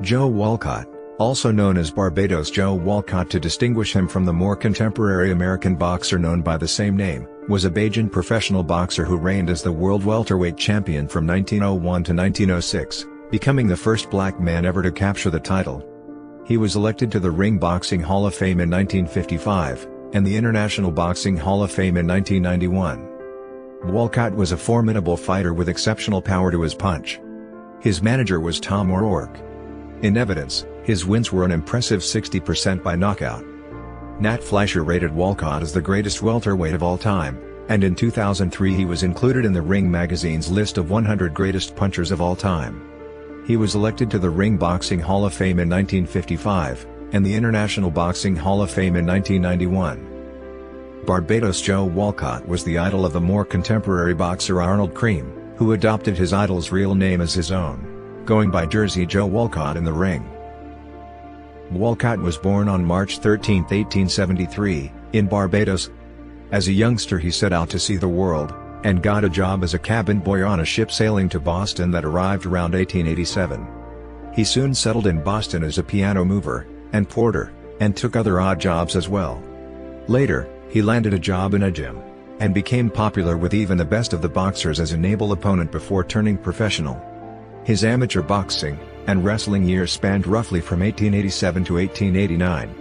Joe Walcott, also known as Barbados Joe Walcott to distinguish him from the more contemporary American boxer known by the same name, was a Bajan professional boxer who reigned as the World Welterweight Champion from 1901 to 1906, becoming the first black man ever to capture the title. He was elected to the Ring Boxing Hall of Fame in 1955, and the International Boxing Hall of Fame in 1991. Walcott was a formidable fighter with exceptional power to his punch. His manager was Tom O'Rourke. In evidence, his wins were an impressive 60% by knockout. Nat Fleischer rated Walcott as the greatest welterweight of all time, and in 2003 he was included in the Ring magazine's list of 100 greatest punchers of all time. He was elected to the Ring Boxing Hall of Fame in 1955, and the International Boxing Hall of Fame in 1991. Barbados Joe Walcott was the idol of the more contemporary boxer Arnold Cream, who adopted his idol's real name as his own, going by Jersey Joe Walcott in the ring. Walcott was born on March 13, 1873, in Barbados. As a youngster he set out to see the world, and got a job as a cabin boy on a ship sailing to Boston that arrived around 1887. He soon settled in Boston as a piano mover, and porter, and took other odd jobs as well. Later, he landed a job in a gym, and became popular with even the best of the boxers as an able opponent before turning professional. His amateur boxing and wrestling years spanned roughly from 1887 to 1889.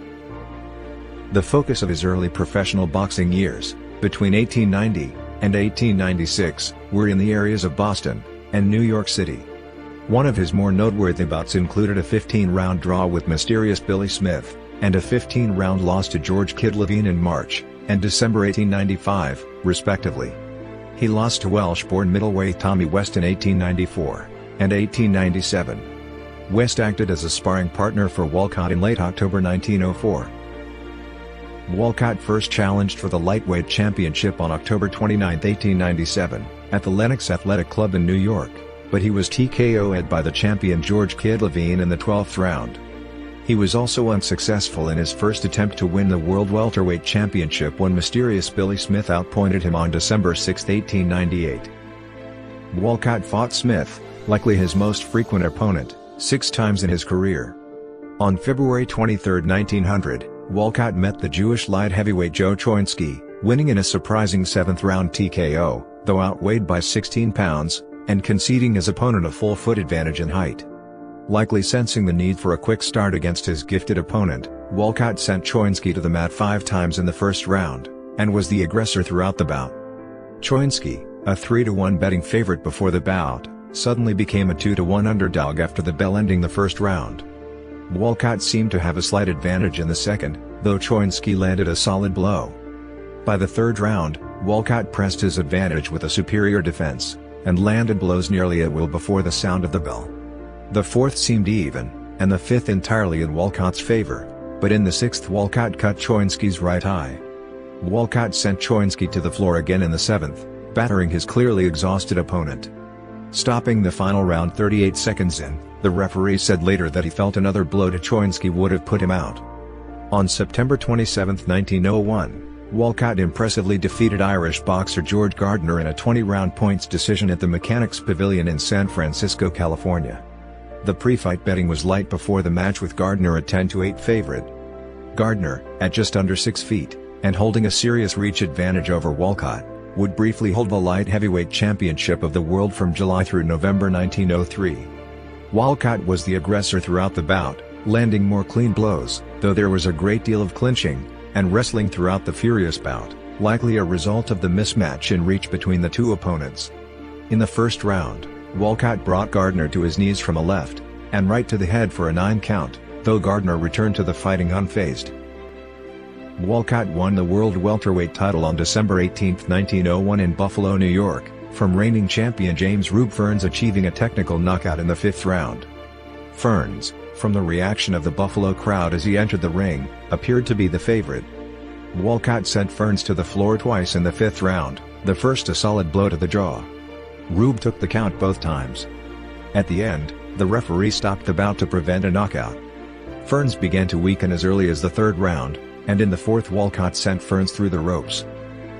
The focus of his early professional boxing years, between 1890 and 1896, were in the areas of Boston and New York City. One of his more noteworthy bouts included a 15-round draw with mysterious Billy Smith, and a 15-round loss to George "Kid" Levine in March and December 1895, respectively. He lost to Welsh-born middleweight Tommy West in 1894 and 1897. West acted as a sparring partner for Walcott in late October 1904. Walcott first challenged for the lightweight championship on October 29, 1897, at the Lenox Athletic Club in New York, but he was TKO'd by the champion George "Kid" Levine in the 12th round. He was also unsuccessful in his first attempt to win the World Welterweight Championship when mysterious Billy Smith outpointed him on December 6, 1898. Walcott fought Smith, likely his most frequent opponent, 6 times in his career. On February 23, 1900, Walcott met the Jewish light heavyweight Joe Choinsky, winning in a surprising 7th-round TKO, though outweighed by 16 pounds, and conceding his opponent a full foot advantage in height. Likely sensing the need for a quick start against his gifted opponent, Walcott sent Choinsky to the mat 5 times in the first round, and was the aggressor throughout the bout. Choinsky, a 3-to-1 betting favorite before the bout, suddenly became a 2-to-1 underdog after the bell ending the first round. Walcott seemed to have a slight advantage in the second, though Choinsky landed a solid blow. By the third round, Walcott pressed his advantage with a superior defense, and landed blows nearly at will before the sound of the bell. The fourth seemed even, and the fifth entirely in Walcott's favor, but in the sixth Walcott cut Choinsky's right eye. Walcott sent Choinsky to the floor again in the seventh, battering his clearly exhausted opponent. Stopping the final round 38 seconds in, the referee said later that he felt another blow to Choinsky would have put him out. On September 27, 1901, Walcott impressively defeated Irish boxer George Gardner in a 20-round points decision at the Mechanics Pavilion in San Francisco, California. The pre-fight betting was light before the match with Gardner a 10-to-8 favorite. Gardner, at just under 6 feet, and holding a serious reach advantage over Walcott, would briefly hold the light heavyweight championship of the world from July through November 1903. Walcott was the aggressor throughout the bout, landing more clean blows, though there was a great deal of clinching and wrestling throughout the furious bout, likely a result of the mismatch in reach between the two opponents. In the first round, Walcott brought Gardner to his knees from a left and right to the head for a 9 count, though Gardner returned to the fighting unfazed. Walcott won the World Welterweight title on December 18, 1901 in Buffalo, New York, from reigning champion James "Rube" Fearns, achieving a technical knockout in the 5th round. Fearns, from the reaction of the Buffalo crowd as he entered the ring, appeared to be the favorite. Walcott sent Fearns to the floor twice in the 5th round, the first a solid blow to the jaw. Rube took the count both times. At the end, the referee stopped the bout to prevent a knockout. Fearns began to weaken as early as the 3rd round, and in the 4th Walcott sent Fearns through the ropes.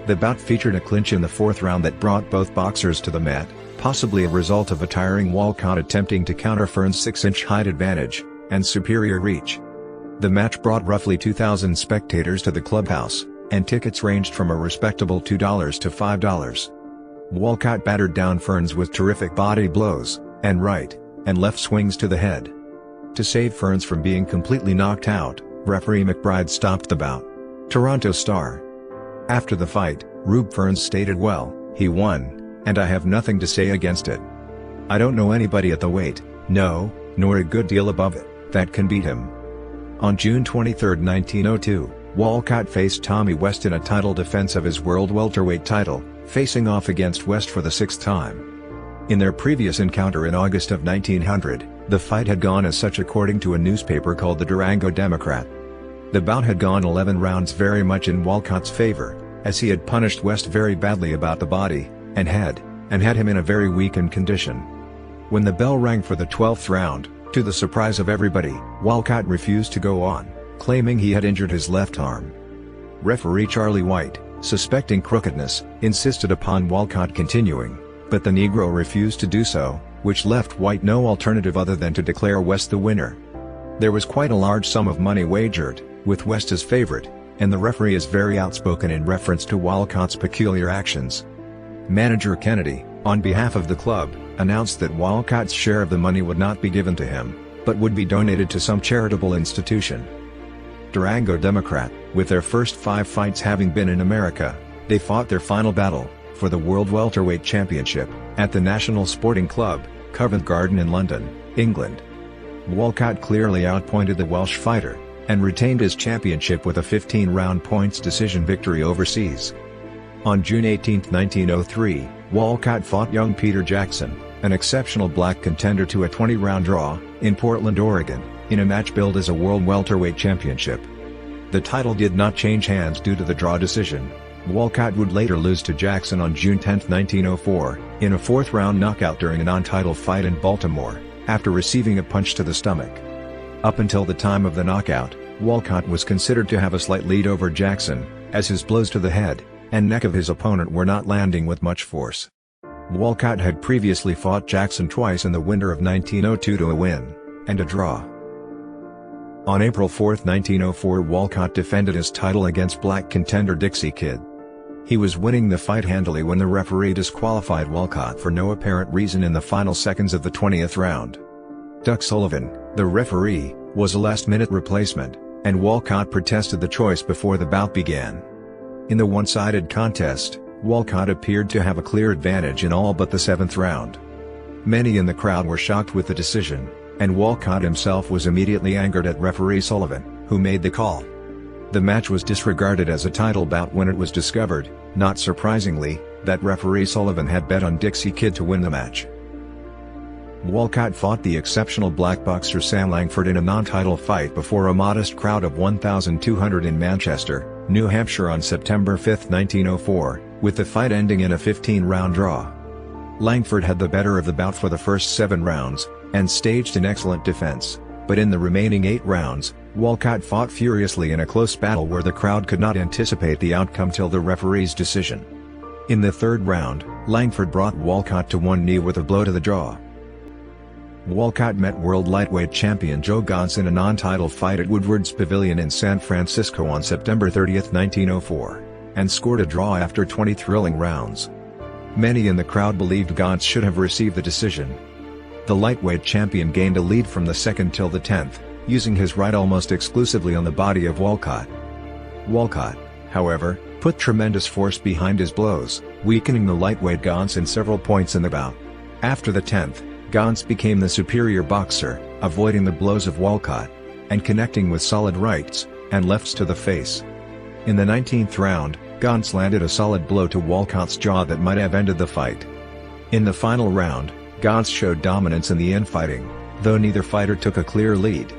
The bout featured a clinch in the 4th round that brought both boxers to the mat, possibly a result of a tiring Walcott attempting to counter Fearns' 6-inch height advantage, and superior reach. The match brought roughly 2,000 spectators to the clubhouse, and tickets ranged from a respectable $2 to $5. Walcott battered down Fearns with terrific body blows, and right and left swings to the head. To save Fearns from being completely knocked out, referee McBride stopped the bout. Toronto Star. After the fight, Rube Fearns stated, "Well, he won, and I have nothing to say against it. I don't know anybody at the weight, no, nor a good deal above it, that can beat him." On June 23, 1902, Walcott faced Tommy West in a title defense of his World Welterweight title, facing off against West for the sixth time. In their previous encounter in August of 1900, the fight had gone as such according to a newspaper called the Durango Democrat. The bout had gone 11 rounds very much in Walcott's favor, as he had punished West very badly about the body, and had him in a very weakened condition. When the bell rang for the 12th round, to the surprise of everybody, Walcott refused to go on, claiming he had injured his left arm. Referee Charlie White, suspecting crookedness, insisted upon Walcott continuing, but the Negro refused to do so, which left White no alternative other than to declare West the winner. There was quite a large sum of money wagered, with West as favorite, and the referee is very outspoken in reference to Walcott's peculiar actions. Manager Kennedy, on behalf of the club, announced that Walcott's share of the money would not be given to him, but would be donated to some charitable institution. Durango Democrat, with their first 5 fights having been in America, they fought their final battle, for the World Welterweight Championship, at the National Sporting Club, Covent Garden in London, England. Walcott clearly outpointed the Welsh fighter, and retained his championship with a 15-round points decision victory overseas. On June 18, 1903, Walcott fought young Peter Jackson, an exceptional black contender, to a 20-round draw, in Portland, Oregon, in a match billed as a World Welterweight Championship. The title did not change hands due to the draw decision. Walcott would later lose to Jackson on June 10, 1904, in a 4th-round knockout during a non-title fight in Baltimore, after receiving a punch to the stomach. Up until the time of the knockout, Walcott was considered to have a slight lead over Jackson, as his blows to the head and neck of his opponent were not landing with much force. Walcott had previously fought Jackson twice in the winter of 1902 to a win and a draw. On April 4, 1904, Walcott defended his title against black contender Dixie Kid. He was winning the fight handily when the referee disqualified Walcott for no apparent reason in the final seconds of the 20th round. Duck Sullivan, the referee, was a last-minute replacement, and Walcott protested the choice before the bout began. In the one-sided contest, Walcott appeared to have a clear advantage in all but the 7th round. Many in the crowd were shocked with the decision, and Walcott himself was immediately angered at referee Sullivan, who made the call. The match was disregarded as a title bout when it was discovered, not surprisingly, that referee Sullivan had bet on Dixie Kid to win the match. Walcott fought the exceptional black boxer Sam Langford in a non-title fight before a modest crowd of 1,200 in Manchester, New Hampshire on September 5, 1904, with the fight ending in a 15-round draw. Langford had the better of the bout for the first 7 rounds, and staged an excellent defense, but in the remaining 8 rounds, Walcott fought furiously in a close battle where the crowd could not anticipate the outcome till the referee's decision. In the 3rd round, Langford brought Walcott to one knee with a blow to the jaw. Walcott met world lightweight champion Joe Gance in a non-title fight at Woodward's Pavilion in San Francisco on September 30, 1904, and scored a draw after 20 thrilling rounds. Many in the crowd believed Gance should have received the decision. The lightweight champion gained a lead from the 2nd till the 10th, using his right almost exclusively on the body of Walcott. Walcott, however, put tremendous force behind his blows, weakening the lightweight Gance in several points in the bout. After the 10th, Gance became the superior boxer, avoiding the blows of Walcott, and connecting with solid rights and lefts to the face. In the 19th round, Gance landed a solid blow to Walcott's jaw that might have ended the fight. In the final round, Gance showed dominance in the infighting, though neither fighter took a clear lead.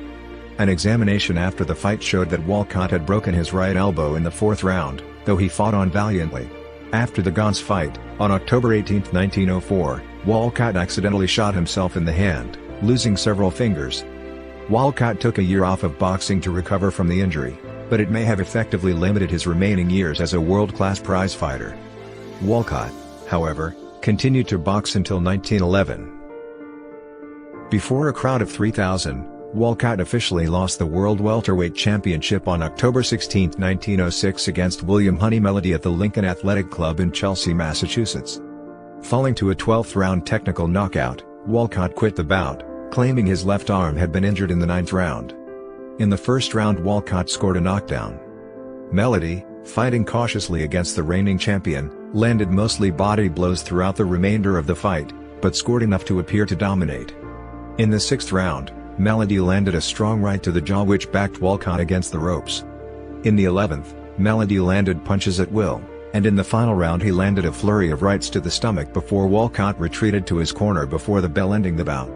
An examination after the fight showed that Walcott had broken his right elbow in the 4th round, though he fought on valiantly. After the Gance fight, on October 18, 1904, Walcott accidentally shot himself in the hand, losing several fingers. Walcott took a year off of boxing to recover from the injury, but it may have effectively limited his remaining years as a world-class prize fighter. Walcott, however, continued to box until 1911. Before a crowd of 3,000, Walcott officially lost the World Welterweight Championship on October 16, 1906 against William Honey Melody at the Lincoln Athletic Club in Chelsea, Massachusetts. Falling to a 12th-round technical knockout, Walcott quit the bout, claiming his left arm had been injured in the 9th round. In the first round, Walcott scored a knockdown. Melody, fighting cautiously against the reigning champion, landed mostly body blows throughout the remainder of the fight, but scored enough to appear to dominate. In the 6th round, Melody landed a strong right to the jaw which backed Walcott against the ropes. In the 11th, Melody landed punches at will, and in the final round he landed a flurry of rights to the stomach before Walcott retreated to his corner before the bell ending the bout.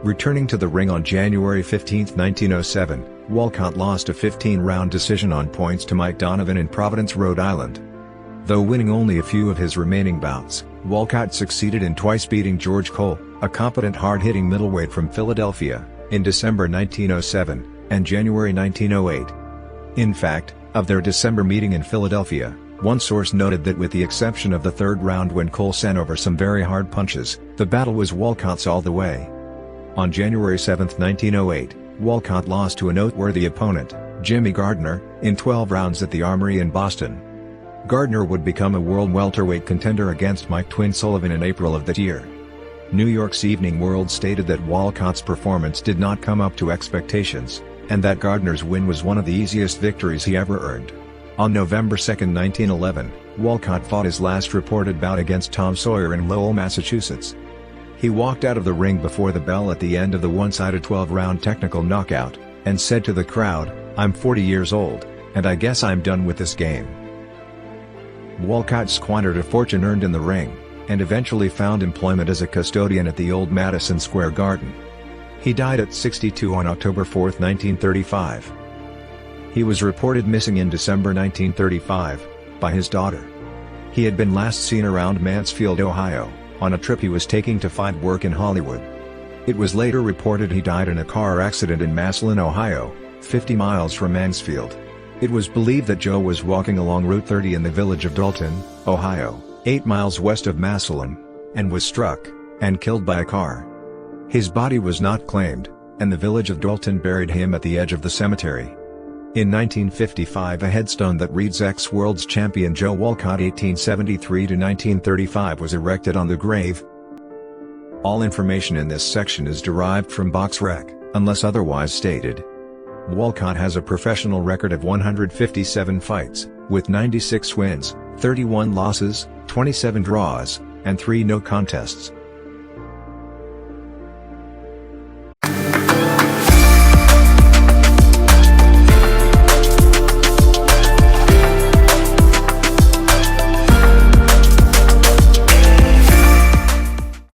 Returning to the ring on January 15, 1907, Walcott lost a 15-round decision on points to Mike Donovan in Providence, Rhode Island. Though winning only a few of his remaining bouts, Walcott succeeded in twice beating George Cole, a competent hard-hitting middleweight from Philadelphia, in December 1907, and January 1908. In fact, of their December meeting in Philadelphia, one source noted that with the exception of the 3rd round when Cole sent over some very hard punches, the battle was Walcott's all the way. On January 7, 1908, Walcott lost to a noteworthy opponent, Jimmy Gardner, in 12 rounds at the Armory in Boston. Gardner would become a world welterweight contender against Mike "Twin" Sullivan in April of that year. New York's Evening World stated that Walcott's performance did not come up to expectations, and that Gardner's win was one of the easiest victories he ever earned. On November 2, 1911, Walcott fought his last reported bout against Tom Sawyer in Lowell, Massachusetts. He walked out of the ring before the bell at the end of the one-sided 12-round technical knockout, and said to the crowd, "I'm 40 years old, and I guess I'm done with this game." Walcott squandered a fortune earned in the ring, and eventually found employment as a custodian at the old Madison Square Garden. He died at 62 on October 4, 1935. He was reported missing in December 1935, by his daughter. He had been last seen around Mansfield, Ohio, on a trip he was taking to find work in Hollywood. It was later reported he died in a car accident in Massillon, Ohio, 50 miles from Mansfield. It was believed that Joe was walking along Route 30 in the village of Dalton, Ohio, 8 miles west of Massillon, and was struck and killed by a car. His body was not claimed, and the village of Dalton buried him at the edge of the cemetery. In 1955, a headstone that reads "Ex-World's Champion Joe Walcott 1873–1935" was erected on the grave. All information in this section is derived from BoxRec, unless otherwise stated. Walcott has a professional record of 157 fights, with 96 wins, 31 losses, 27 draws, and 3 no contests.